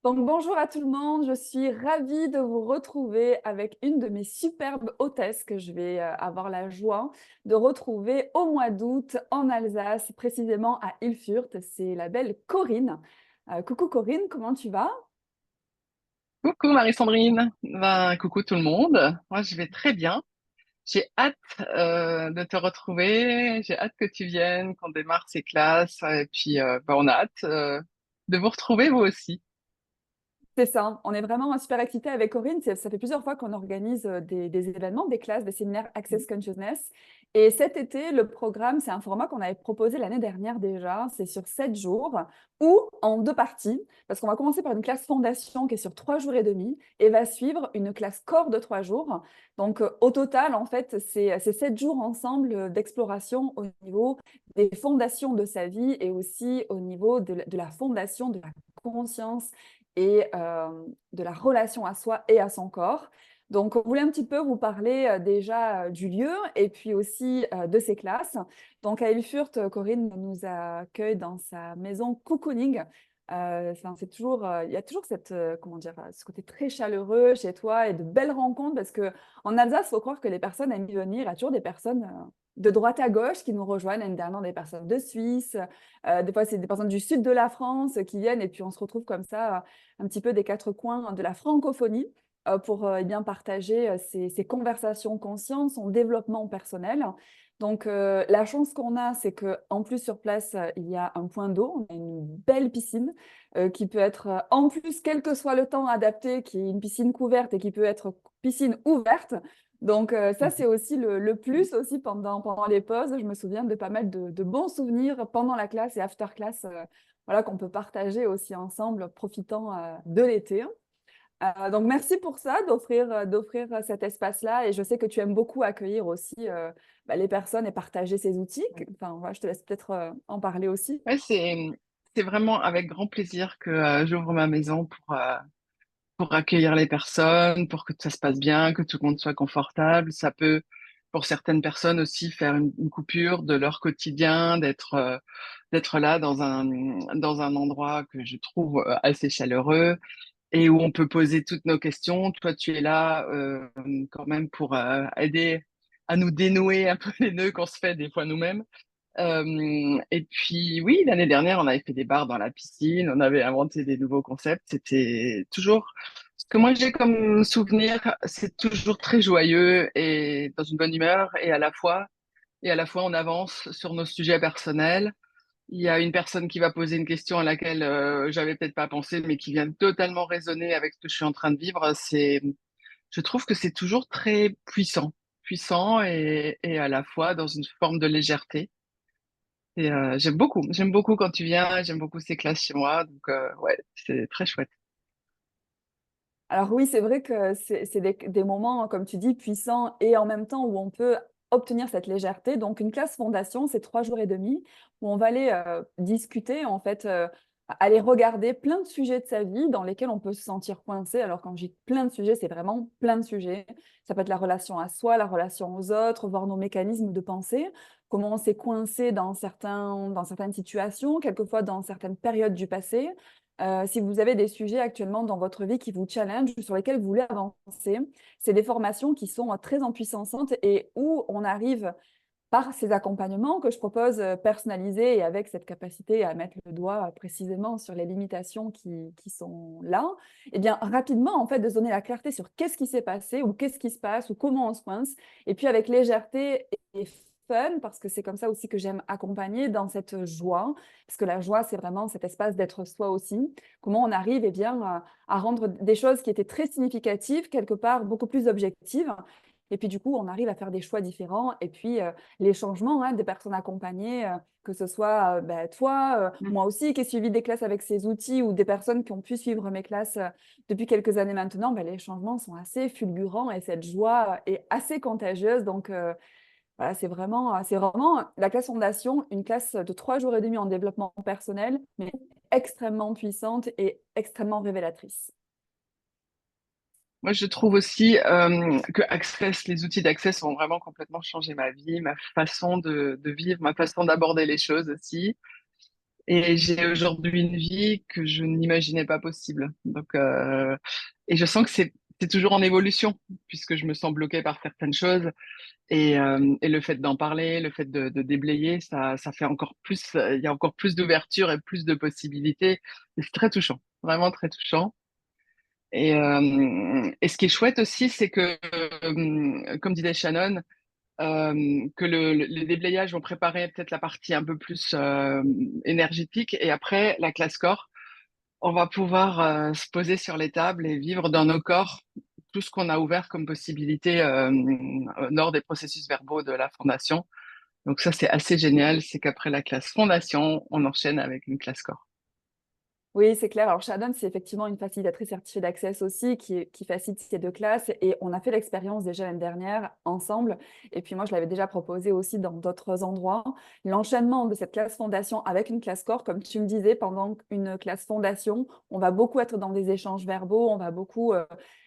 Donc, bonjour à tout le monde, je suis ravie de vous retrouver avec une de mes superbes hôtesses que je vais avoir la joie de retrouver au mois d'août en Alsace, précisément à Ilfurt. C'est la belle Corinne. Coucou Corinne, comment tu vas? Coucou Marie-Sandrine, ben, coucou tout le monde. Moi, je vais très bien. J'ai hâte de te retrouver. J'ai hâte que tu viennes, qu'on démarre ces classes. Et puis, ben, on a hâte de vous retrouver vous aussi. C'est ça, on est vraiment super excités avec Corinne. Ça fait plusieurs fois qu'on organise des événements, des classes, des séminaires Access Consciousness. Et cet été, le programme, c'est un format qu'on avait proposé l'année dernière déjà. C'est sur 7 jours ou en deux parties. Parce qu'on va commencer par une classe fondation qui est sur 3 jours et demi et va suivre une classe corps de 3 jours. Donc, au total, en fait, c'est 7 jours ensemble d'exploration au niveau des fondations de sa vie et aussi au niveau de la fondation de la conscience et de la relation à soi et à son corps. Donc, on voulait un petit peu vous parler déjà du lieu et puis aussi de ses classes. Donc, à Erfurt, Corinne nous accueille dans sa maison cocooning. C'est toujours, il y a toujours cette, comment dire, ce côté très chaleureux chez toi et de belles rencontres parce que en Alsace, il faut croire que les personnes aiment y venir. Il y a toujours des personnes de droite à gauche qui nous rejoignent. L'année dernière, des personnes de Suisse. Des fois, c'est des personnes du sud de la France qui viennent et puis on se retrouve comme ça un petit peu des quatre coins de la francophonie pour eh bien partager ces conversations conscientes, son développement personnel. Donc, la chance qu'on a, c'est qu'en plus sur place, il y a un point d'eau, on a une belle piscine qui peut être, en plus, quel que soit le temps adapté, qui est une piscine couverte et qui peut être piscine ouverte. Donc, ça, c'est aussi le plus aussi pendant les pauses. Je me souviens de pas mal de bons souvenirs pendant la classe et after class voilà, qu'on peut partager aussi ensemble, profitant de l'été. Donc, merci pour ça, d'offrir cet espace-là. Et je sais que tu aimes beaucoup accueillir aussi les personnes et partager ces outils. Enfin, voilà, je te laisse peut-être en parler aussi. Ouais, c'est vraiment avec grand plaisir que j'ouvre ma maison pour accueillir les personnes, pour que ça se passe bien, que tout le monde soit confortable. Ça peut, pour certaines personnes aussi, faire une coupure de leur quotidien, d'être là dans un endroit que je trouve assez chaleureux et où on peut poser toutes nos questions. Toi, tu es là quand même pour aider à nous dénouer un peu les nœuds qu'on se fait des fois nous-mêmes. Et puis oui, l'année dernière, on avait fait des bars dans la piscine, on avait inventé des nouveaux concepts. C'était toujours ce que moi j'ai comme souvenir, c'est toujours très joyeux et dans une bonne humeur et à la fois on avance sur nos sujets personnels. Il y a une personne qui va poser une question à laquelle j'avais peut-être pas pensé, mais qui vient totalement résonner avec ce que je suis en train de vivre. Je trouve que c'est toujours très puissant, puissant et à la fois dans une forme de légèreté. Et j'aime beaucoup quand tu viens, j'aime beaucoup ces classes chez moi, donc ouais, c'est très chouette. Alors oui, c'est vrai que c'est des moments, comme tu dis, puissants et en même temps où on peut obtenir cette légèreté. Donc, une classe fondation, c'est 3 jours et demi où on va aller discuter, en fait, aller regarder plein de sujets de sa vie dans lesquels on peut se sentir coincé. Alors, quand je dis plein de sujets, c'est vraiment plein de sujets. Ça peut être la relation à soi, la relation aux autres, voir nos mécanismes de pensée, comment on s'est coincé dans certaines situations, quelquefois dans certaines périodes du passé. Si vous avez des sujets actuellement dans votre vie qui vous challengent, sur lesquels vous voulez avancer, c'est des formations qui sont très empuissantes et où on arrive par ces accompagnements que je propose personnalisés et avec cette capacité à mettre le doigt précisément sur les limitations qui sont là, et bien rapidement en fait de se donner la clarté sur qu'est-ce qui s'est passé ou qu'est-ce qui se passe ou comment on se coince, et puis avec légèreté et fun, parce que c'est comme ça aussi que j'aime accompagner dans cette joie, parce que la joie c'est vraiment cet espace d'être soi aussi, comment on arrive eh bien, à rendre des choses qui étaient très significatives, quelque part beaucoup plus objectives, et puis du coup, on arrive à faire des choix différents. Et puis, les changements des personnes accompagnées, que ce soit toi, Mm. moi aussi, qui ai suivi des classes avec ces outils, ou des personnes qui ont pu suivre mes classes depuis quelques années maintenant, les changements sont assez fulgurants et cette joie est assez contagieuse. Donc, voilà, c'est vraiment la classe fondation, une classe de 3 jours et demi en développement personnel, mais extrêmement puissante et extrêmement révélatrice. Moi, je trouve aussi que Access, les outils d'Access ont vraiment complètement changé ma vie, ma façon de vivre, ma façon d'aborder les choses aussi. Et j'ai aujourd'hui une vie que je n'imaginais pas possible. Donc, et je sens que c'est toujours en évolution, puisque je me sens bloquée par certaines choses. Et le fait d'en parler, le fait de déblayer, ça fait encore plus, il y a encore plus d'ouverture et plus de possibilités. Et c'est très touchant, vraiment très touchant. Et ce qui est chouette aussi, c'est que, comme disait Shannon, que les déblayages vont préparer peut-être la partie un peu plus énergétique. Et après, la classe corps, on va pouvoir se poser sur les tables et vivre dans nos corps tout ce qu'on a ouvert comme possibilité lors des processus verbaux de la fondation. Donc ça, c'est assez génial. C'est qu'après la classe fondation, on enchaîne avec une classe corps. Oui, c'est clair. Alors, Shannon, c'est effectivement une facilitatrice certifiée d'Access aussi qui facilite ces deux classes. Et on a fait l'expérience déjà l'année dernière ensemble. Et puis moi, je l'avais déjà proposé aussi dans d'autres endroits. L'enchaînement de cette classe fondation avec une classe corps, comme tu me disais, pendant une classe fondation, on va beaucoup être dans des échanges verbaux, on va beaucoup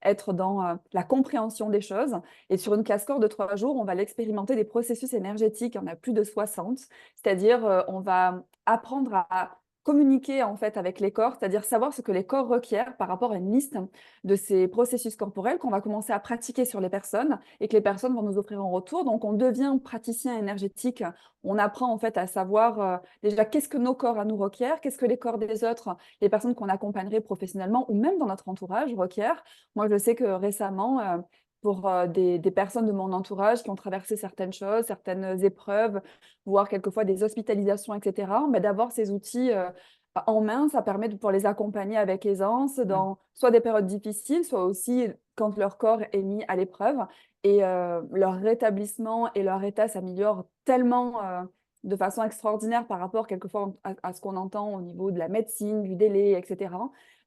être dans la compréhension des choses. Et sur une classe corps de 3 jours, on va l'expérimenter des processus énergétiques. Il y en a plus de 60. C'est-à-dire, on va apprendre à communiquer en fait avec les corps, c'est-à-dire savoir ce que les corps requièrent par rapport à une liste de ces processus corporels qu'on va commencer à pratiquer sur les personnes et que les personnes vont nous offrir en retour. Donc, on devient praticien énergétique. On apprend en fait à savoir déjà qu'est-ce que nos corps à nous requièrent, qu'est-ce que les corps des autres, les personnes qu'on accompagnerait professionnellement ou même dans notre entourage requièrent. Moi, je sais que récemment, pour des personnes de mon entourage qui ont traversé certaines choses, certaines épreuves, voire quelquefois des hospitalisations, etc., mais d'avoir ces outils en main, ça permet de pouvoir les accompagner avec aisance Ouais. dans soit des périodes difficiles, soit aussi quand leur corps est mis à l'épreuve. Et leur rétablissement et leur état s'améliorent tellement de façon extraordinaire par rapport quelquefois à ce qu'on entend au niveau de la médecine, du délai, etc.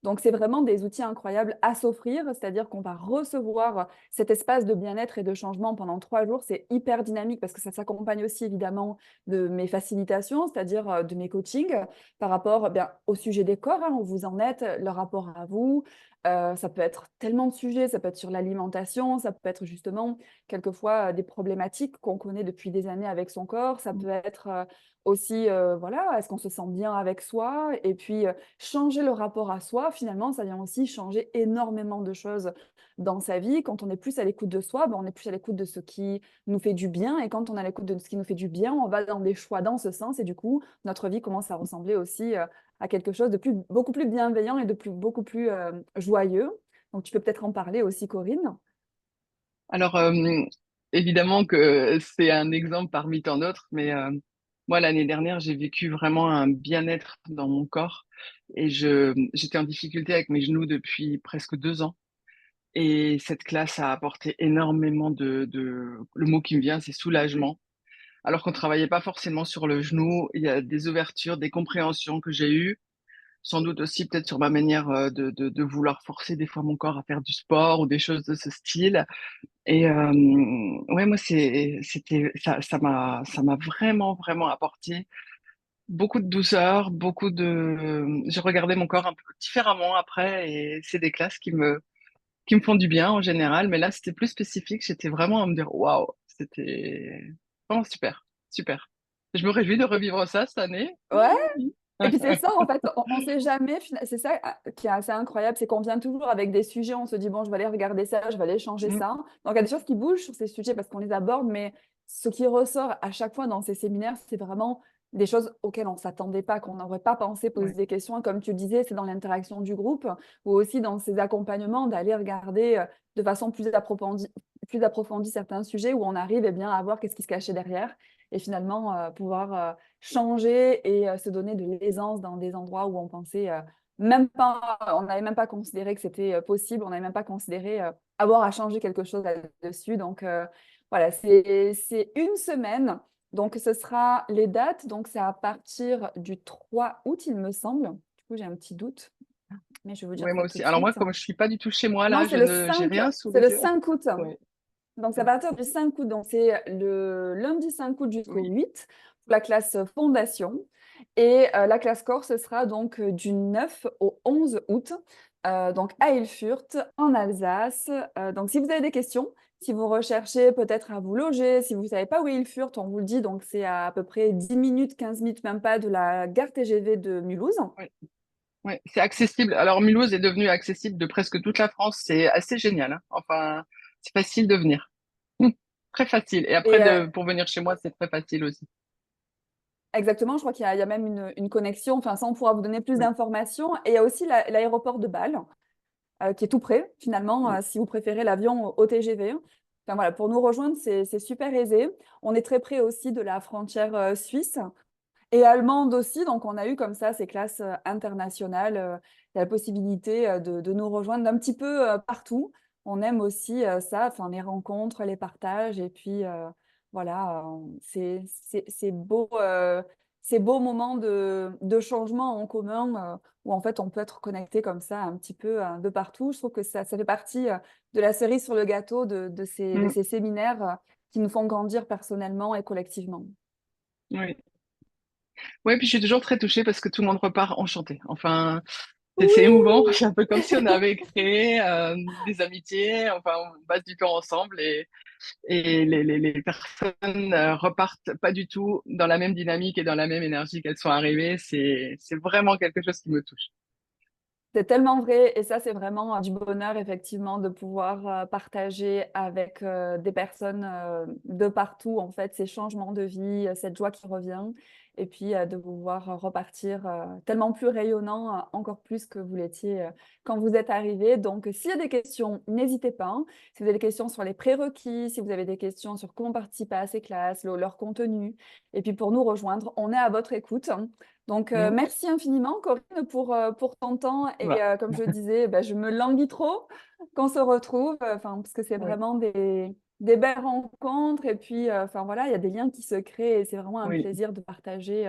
Donc, c'est vraiment des outils incroyables à s'offrir, c'est-à-dire qu'on va recevoir cet espace de bien-être et de changement pendant 3 jours. C'est hyper dynamique parce que ça s'accompagne aussi évidemment de mes facilitations, c'est-à-dire de mes coachings par rapport bien, au sujet des corps, hein, où vous en êtes, le rapport à vous. Ça peut être tellement de sujets, ça peut être sur l'alimentation, ça peut être justement quelquefois des problématiques qu'on connaît depuis des années avec son corps, ça peut être aussi, voilà, est-ce qu'on se sent bien avec soi? Et puis, changer le rapport à soi, finalement, ça vient aussi changer énormément de choses dans sa vie. Quand on est plus à l'écoute de soi, ben, on est plus à l'écoute de ce qui nous fait du bien. Et quand on est à l'écoute de ce qui nous fait du bien, on va dans des choix dans ce sens. Et du coup, notre vie commence à ressembler aussi à quelque chose de beaucoup plus bienveillant et beaucoup plus joyeux. Donc, tu peux peut-être en parler aussi, Corinne. Alors, évidemment que c'est un exemple parmi tant d'autres, mais moi, l'année dernière, j'ai vécu vraiment un bien-être dans mon corps et j'étais en difficulté avec mes genoux depuis presque 2 ans. Et cette classe a apporté énormément le mot qui me vient, c'est soulagement. Alors qu'on travaillait pas forcément sur le genou, il y a des ouvertures, des compréhensions que j'ai eues, sans doute aussi peut-être sur ma manière de vouloir forcer des fois mon corps à faire du sport ou des choses de ce style. Et ouais, moi, ça m'a vraiment, vraiment apporté beaucoup de douceur, j'ai regardé mon corps un peu différemment après et c'est des classes qui me font du bien en général, mais là, c'était plus spécifique. J'étais vraiment à me dire, waouh, c'était vraiment super, super. Je me réjouis de revivre ça cette année. Ouais. Et puis c'est ça, en fait, on ne sait jamais, c'est ça qui est assez incroyable, c'est qu'on vient toujours avec des sujets, on se dit, bon, je vais aller regarder ça, je vais aller changer Mm. ça. Donc il y a des choses qui bougent sur ces sujets parce qu'on les aborde, mais ce qui ressort à chaque fois dans ces séminaires, c'est vraiment des choses auxquelles on ne s'attendait pas, qu'on n'aurait pas pensé poser Ouais. des questions. Et comme tu le disais, c'est dans l'interaction du groupe ou aussi dans ces accompagnements d'aller regarder de façon plus approfondie certains sujets où on arrive eh bien, à voir qu'est-ce qui se cachait derrière et finalement pouvoir changer et se donner de l'aisance dans des endroits où on pensait même pas, on n'avait même pas considéré que c'était possible, on n'avait même pas considéré avoir à changer quelque chose là-dessus. Donc voilà, c'est une semaine. Donc ce sera les dates, donc c'est à partir du 3 août, il me semble. Du coup, j'ai un petit doute, mais je vais vous dire Ouais, moi ça tout aussi. de Alors moi, suite. comme je suis pas du tout chez moi Non, là, j'ai rien sous c'est les le yeux. 5 août. Ouais. Donc, c'est à partir du 5 août. Donc, c'est le lundi 5 août jusqu'au Oui. 8 pour la classe fondation. Et la classe corps, ce sera donc du 9 au 11 août. donc à Erfurt, en Alsace. Donc si vous avez des questions, si vous recherchez peut-être à vous loger, si vous ne savez pas où est Erfurt, on vous le dit, donc c'est à peu près 10 minutes, 15 minutes, même pas, de la gare TGV de Mulhouse. Ouais, ouais, c'est accessible. Alors, Mulhouse est devenu accessible de presque toute la France. C'est assez génial, hein. Enfin, c'est facile de venir. Très facile. Et après, Et pour venir chez moi, c'est très facile aussi. exactement, je crois qu'il y a même une connexion, enfin ça on pourra vous donner plus Oui, d'informations. Et il y a aussi l'aéroport de Bâle, qui est tout près finalement, oui, si vous préférez l'avion au TGV. Enfin voilà, pour nous rejoindre, c'est super aisé. On est très près aussi de la frontière suisse et allemande aussi, donc on a eu comme ça ces classes internationales, la possibilité de nous rejoindre d'un petit peu partout. On aime aussi ça, enfin les rencontres, les partages, et puis voilà, ces beaux, ces beaux moments de changement en commun où en fait on peut être connecté comme ça un petit peu de partout. Je trouve que ça fait partie de la cerise sur le gâteau de mm, ces séminaires qui nous font grandir personnellement et collectivement. oui. Ouais, puis je suis toujours très touchée parce que tout le monde repart enchanté. Enfin, c'est émouvant. Oui, C'est un peu comme si on avait créé des amitiés. Enfin, on passe du temps ensemble et les personnes repartent pas du tout dans la même dynamique et dans la même énergie qu'elles sont arrivées. C'est vraiment quelque chose qui me touche. c'est tellement vrai, et ça, c'est vraiment du bonheur, effectivement, de pouvoir partager avec des personnes de partout, en fait, ces changements de vie, cette joie qui revient, et puis de vous voir repartir tellement plus rayonnant, encore plus que vous l'étiez quand vous êtes arrivé. Donc, s'il y a des questions, n'hésitez pas, hein. Si vous avez des questions sur les prérequis, si vous avez des questions sur comment participer à ces classes, leur contenu, et puis pour nous rejoindre, on est à votre écoute. Donc, Mm. merci infiniment, Corinne, pour ton temps. Et Voilà. comme je disais, bah, je me languis trop qu'on se retrouve, enfin, parce que c'est Oui, vraiment des belles rencontres. Et puis, enfin, voilà, il y a des liens qui se créent et c'est vraiment un oui, plaisir de partager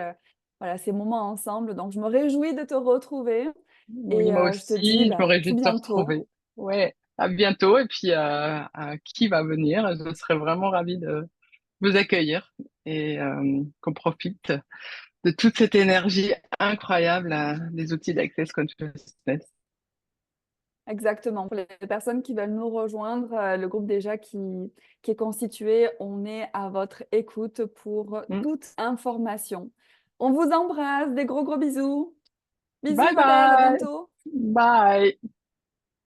voilà, ces moments ensemble. Donc, je me réjouis de te retrouver oui, et moi je te dis aussi, je me bah, réjouis tout de te bientôt. retrouver. Ouais, à bientôt. Et puis, qui va venir? Je serais vraiment ravie de vous accueillir et qu'on profite de toute cette énergie incroyable des outils d'Access Consciousness. Exactement. Pour les personnes qui veulent nous rejoindre, le groupe déjà qui est constitué, on est à votre écoute pour Mm. toute information. On vous embrasse, des gros gros bisous. Bisous Bye ma belle, à bye. bientôt. Bye.